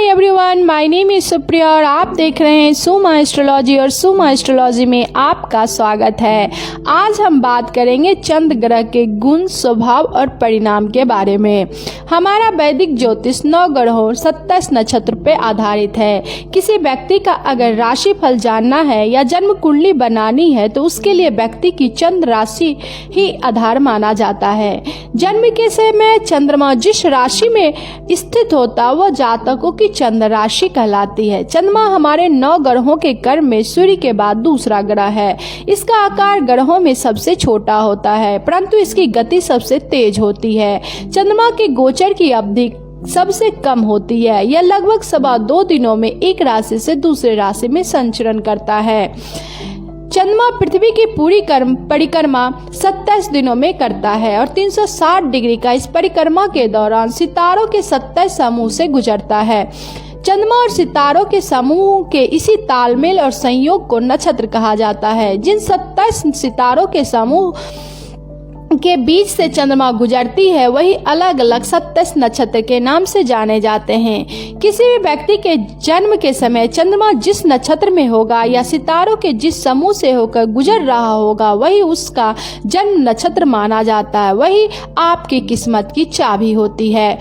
Hi everyone, my name is Supriya और आप देख रहे हैं सुमा एस्ट्रोलॉजी और सुमा एस्ट्रोलॉजी में आपका स्वागत है। आज हम बात करेंगे चंद्र ग्रह के गुण, स्वभाव और परिणाम के बारे में। हमारा वैदिक ज्योतिष 9 ग्रहों 27 नक्षत्र पे आधारित है। किसी व्यक्ति का अगर राशि फल जानना है या जन्म कुंडली बनानी है तो उसके लिए व्यक्ति की चंद्र राशि ही आधार माना जाता है। जन्म के समय चंद्रमा जिस राशि में स्थित होता वह जातकों की चंद्र राशि कहलाती है। चंद्रमा हमारे 9 ग्रहों के क्रम में सूर्य के बाद दूसरा ग्रह है। इसका आकार ग्रहों में सबसे छोटा होता है परंतु इसकी गति सबसे तेज होती है। चंद्रमा के गोचर की अवधि सबसे कम होती है। यह लगभग 2.25 दिनों में एक राशि से दूसरे राशि में संचरण करता है। चंद्रमा पृथ्वी की पूरी परिक्रमा 27 दिनों में करता है और 360 डिग्री का इस परिक्रमा के दौरान सितारों के 27 समूह से गुजरता है। चंद्रमा और सितारों के समूह के इसी तालमेल और संयोग को नक्षत्र कहा जाता है। जिन 27 सितारों के समूह के बीच से चंद्रमा गुजरती है वही अलग अलग 27 नक्षत्र के नाम से जाने जाते हैं। किसी भी व्यक्ति के जन्म के समय चंद्रमा जिस नक्षत्र में होगा या सितारों के जिस समूह से होकर गुजर रहा होगा वही उसका जन्म नक्षत्र माना जाता है। वही आपकी किस्मत की चाबी होती है।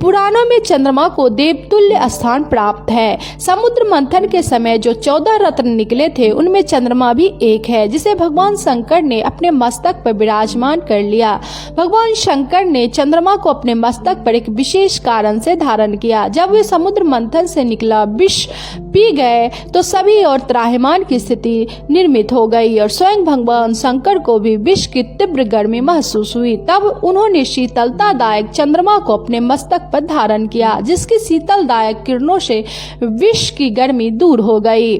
पुराणों में चंद्रमा को देवतुल्य स्थान प्राप्त है। समुद्र मंथन के समय जो 14 रत्न निकले थे उनमें चंद्रमा भी एक है, जिसे भगवान शंकर ने अपने मस्तक पर विराजमान कर लिया। भगवान शंकर ने चंद्रमा को अपने मस्तक पर एक विशेष कारण से धारण किया। जब वे समुद्र मंथन से निकला विष पी गए तो सभी और त्राहिमाम की स्थिति निर्मित हो गई और स्वयं भगवान शंकर को भी विष की तीव्र गर्मी महसूस हुई। तब उन्होंने शीतलतादायक चंद्रमा को अपने मस्तक पर धारण किया, जिसकी शीतलदायक किरणों से विष की गर्मी दूर हो गई।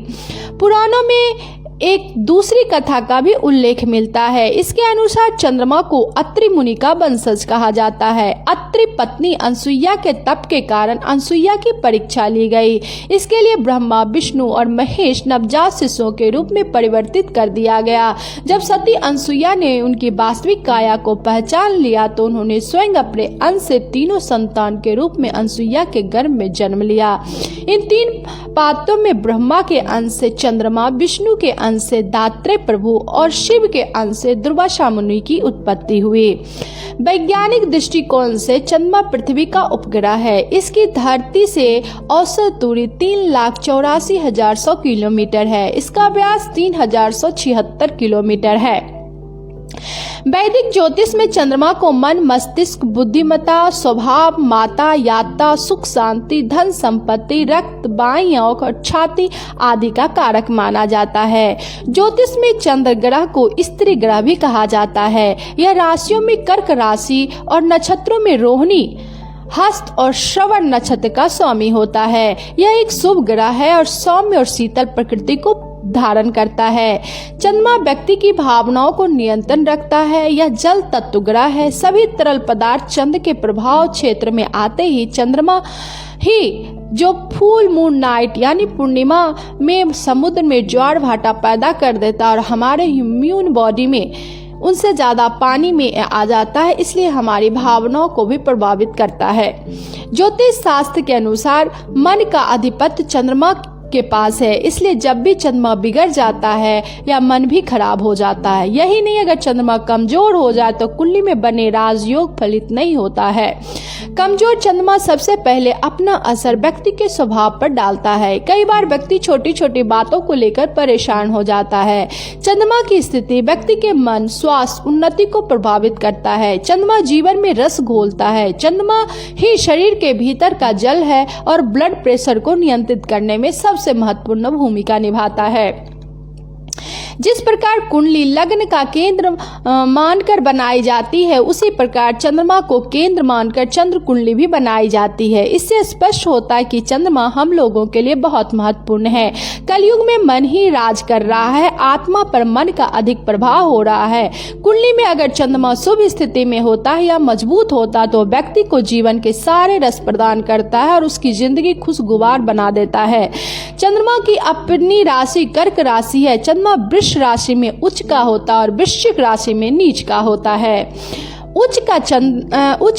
पुराणों में एक दूसरी कथा का भी उल्लेख मिलता है। इसके अनुसार चंद्रमा को अत्रि मुनि का वंशज कहा जाता है। अत्रि पत्नी अनसुईया के तप के कारण अनसुईया की परीक्षा ली गई। इसके लिए ब्रह्मा, विष्णु और महेश नवजात शिशुओं के रूप में परिवर्तित कर दिया गया। जब सती अनसुईया ने उनकी वास्तविक काया को पहचान लिया तो उन्होंने स्वयं अपने अंश से तीनों संतान के रूप में अनसुईया के गर्भ में जन्म लिया। इन 3 पात्रों में ब्रह्मा के अंश से चंद्रमा, विष्णु के अंश से दात्रेय प्रभु और शिव के अंश से दुर्वासा मुनि की उत्पत्ति हुई। वैज्ञानिक दृष्टिकोण से चंद्रमा पृथ्वी का उपग्रह है। इसकी धरती से औसत दूरी 3,84,100 किलोमीटर है। इसका व्यास 3,176 किलोमीटर है। वैदिक ज्योतिष में चंद्रमा को मन, मस्तिष्क, बुद्धिमत्ता, स्वभाव, माता, यात्रा, सुख शांति, धन संपत्ति, रक्त, बाईं आंख और छाती आदि का कारक माना जाता है। ज्योतिष में चंद्र ग्रह को स्त्री ग्रह भी कहा जाता है। यह राशियों में कर्क राशि और नक्षत्रों में रोहिणी, हस्त और श्रवण नक्षत्र का स्वामी होता है। यह एक शुभ ग्रह है और सौम्य और शीतल प्रकृति को धारण करता है। चंद्रमा व्यक्ति की भावनाओं को नियंत्रण रखता है। यह जल तत्व ग्रह है। सभी तरल पदार्थ चंद्र के प्रभाव क्षेत्र में आते ही चंद्रमा ही जो फुल मून नाइट यानी पूर्णिमा में समुद्र में ज्वार भाटा पैदा कर देता और हमारे ह्यूमन बॉडी में उनसे ज्यादा पानी में आ जाता है, इसलिए हमारी भावनाओं को भी प्रभावित करता है। ज्योतिष शास्त्र के अनुसार मन का अधिपत्य चंद्रमा के पास है, इसलिए जब भी चंद्रमा बिगड़ जाता है या मन भी खराब हो जाता है। यही नहीं, अगर चंद्रमा कमजोर हो जाए तो कुंडली में बने राजयोग फलित नहीं होता है। कमजोर चंद्रमा सबसे पहले अपना असर व्यक्ति के स्वभाव पर डालता है। कई बार व्यक्ति छोटी छोटी बातों को लेकर परेशान हो जाता है। चंद्रमा की स्थिति व्यक्ति के मन, स्वास्थ्य, उन्नति को प्रभावित करता है। चंद्रमा जीवन में रस घोलता है। चंद्रमा ही शरीर के भीतर का जल है और ब्लड प्रेशर को नियंत्रित करने में सबसे महत्वपूर्ण भूमिका निभाता है। जिस प्रकार कुंडली लग्न का केंद्र मानकर बनाई जाती है उसी प्रकार चंद्रमा को केंद्र मानकर चंद्र कुंडली भी बनाई जाती है। इससे स्पष्ट होता है कि चंद्रमा हम लोगों के लिए बहुत महत्वपूर्ण है। कलयुग में मन ही राज कर रहा है, आत्मा पर मन का अधिक प्रभाव हो रहा है। कुंडली में अगर चंद्रमा शुभ स्थिति में होता है या मजबूत होता तो व्यक्ति को जीवन के सारे रस प्रदान करता है और उसकी जिंदगी खुशगवार बना देता है। चंद्रमा की अपनी राशि कर्क राशि है। चंद्रमा वृष राशि में उच्च का होता है और वृश्चिक राशि में नीच का होता है। उच्च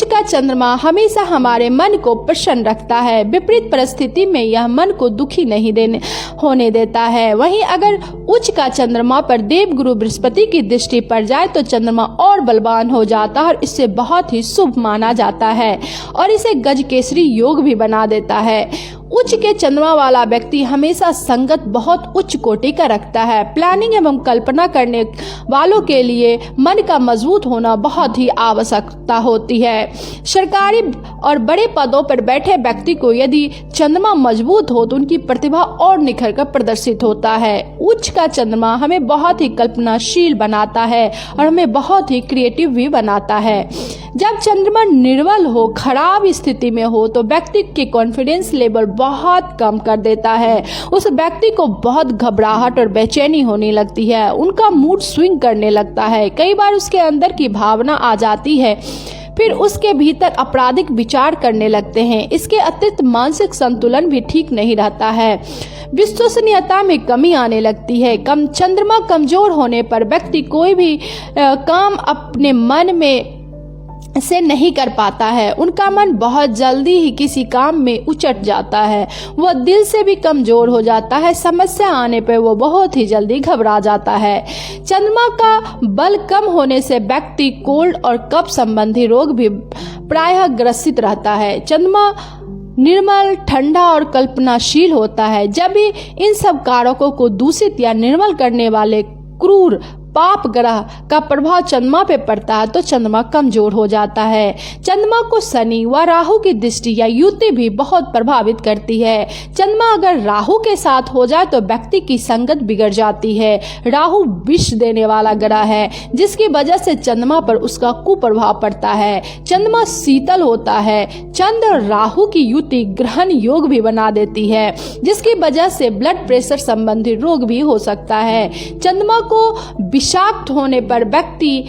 का चंद्रमा हमेशा हमारे मन को प्रसन्न रखता है। विपरीत परिस्थिति में यह मन को दुखी नहीं होने देता है। वहीं अगर उच्च का चंद्रमा पर देवगुरु बृहस्पति की दृष्टि पड़ जाए तो चंद्रमा और बलवान हो जाता है और इससे बहुत ही शुभ माना जाता है और इसे गजकेसरी योग भी बना देता है। उच्च के चंद्रमा वाला व्यक्ति हमेशा संगत बहुत उच्च कोटि का रखता है। प्लानिंग एवं कल्पना करने वालों के लिए मन का मजबूत होना बहुत ही आवश्यकता होती है। सरकारी और बड़े पदों पर बैठे व्यक्ति को यदि चंद्रमा मजबूत हो तो उनकी प्रतिभा और निखर कर प्रदर्शित होता है। उच्च का चंद्रमा हमें बहुत ही कल्पनाशील बनाता है और हमें बहुत ही क्रिएटिव भी बनाता है। जब चंद्रमा निर्बल हो, खराब स्थिति में हो तो व्यक्ति के कॉन्फिडेंस लेवल बहुत कम कर देता है। उस व्यक्ति को बहुत घबराहट और बेचैनी होने लगती है। उनका मूड स्विंग करने लगता है। कई बार उसके अंदर की भावना आ जाती है, फिर उसके भीतर आपराधिक विचार करने लगते हैं। इसके अतिरिक्त मानसिक संतुलन भी ठीक नहीं रहता है। विश्वसनीयता में कमी आने लगती है। चंद्रमा कमजोर होने पर व्यक्ति कोई भी काम अपने मन में से नहीं कर पाता है। उनका मन बहुत जल्दी ही किसी काम में उचट जाता है। वह दिल से भी कमजोर हो जाता है। समस्या आने पर वो बहुत ही जल्दी घबरा जाता है। चंद्रमा का बल कम होने से व्यक्ति कोल्ड और कफ संबंधी रोग भी प्रायः ग्रसित रहता है। चंद्रमा निर्मल, ठंडा और कल्पनाशील होता है। जब भी इन सब कारकों को दूषित या निर्मल करने वाले क्रूर पाप ग्रह का प्रभाव चंद्रमा पे पड़ता है तो चंद्रमा कमजोर हो जाता है। चंद्रमा को शनि व राहु की दृष्टि या युति भी बहुत प्रभावित करती है। चंद्रमा अगर राहु के साथ हो जाए तो व्यक्ति की संगत बिगड़ जाती है। राहु विष देने वाला ग्रह है जिसकी वजह से चंद्रमा पर उसका कुप्रभाव पड़ता है। चंद्रमा शीतल होता है। चंद्र और राहु की युति ग्रहण योग भी बना देती है जिसकी वजह से ब्लड प्रेशर संबंधी रोग भी हो सकता है। चंद्रमा को विषाक्त होने पर व्यक्ति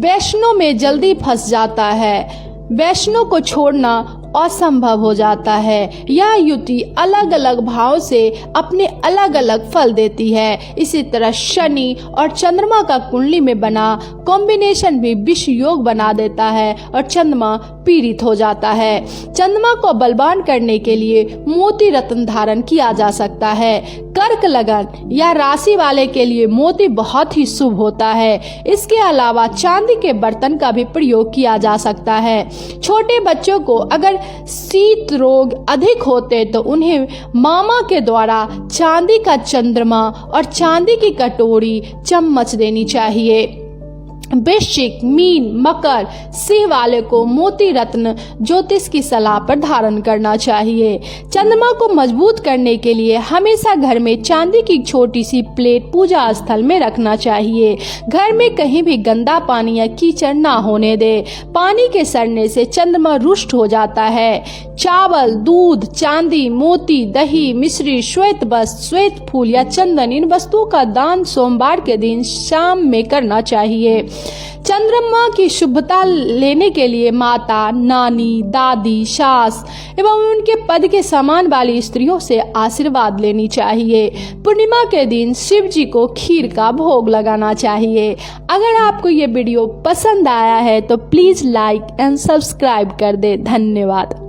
वैष्णो में जल्दी फंस जाता है। वैष्णो को छोड़ना असंभव हो जाता है। यह युति अलग अलग भाव से अपने अलग अलग फल देती है। इसी तरह शनि और चंद्रमा का कुंडली में बना कॉम्बिनेशन भी विष योग बना देता है और चंद्रमा पीड़ित हो जाता है। चंद्रमा को बलवान करने के लिए मोती रत्न धारण किया जा सकता है। कर्क लगन या राशि वाले के लिए मोती बहुत ही शुभ होता है। इसके अलावा चांदी के बर्तन का भी प्रयोग किया जा सकता है। छोटे बच्चों को अगर शीत रोग अधिक होते तो उन्हें मामा के द्वारा चांदी का चंद्रमा और चांदी की कटोरी चम्मच देनी चाहिए। वृश्चिक, मीन, मकर, सिंह वाले को मोती रत्न ज्योतिष की सलाह पर धारण करना चाहिए। चंद्रमा को मजबूत करने के लिए हमेशा घर में चांदी की छोटी सी प्लेट पूजा स्थल में रखना चाहिए। घर में कहीं भी गंदा पानी या कीचड़ ना होने दे। पानी के सड़ने से चंद्रमा रुष्ट हो जाता है। चावल, दूध, चांदी, मोती, दही, मिश्री, श्वेत वस्त्र, श्वेत फूल या चंदन इन वस्तुओं का दान सोमवार के दिन शाम में करना चाहिए। चंद्रमा की शुभता लेने के लिए माता, नानी, दादी, सास एवं उनके पद के समान वाली स्त्रियों से आशीर्वाद लेनी चाहिए। पूर्णिमा के दिन शिव जी को खीर का भोग लगाना चाहिए। अगर आपको ये वीडियो पसंद आया है तो प्लीज लाइक एंड सब्सक्राइब कर दे। धन्यवाद।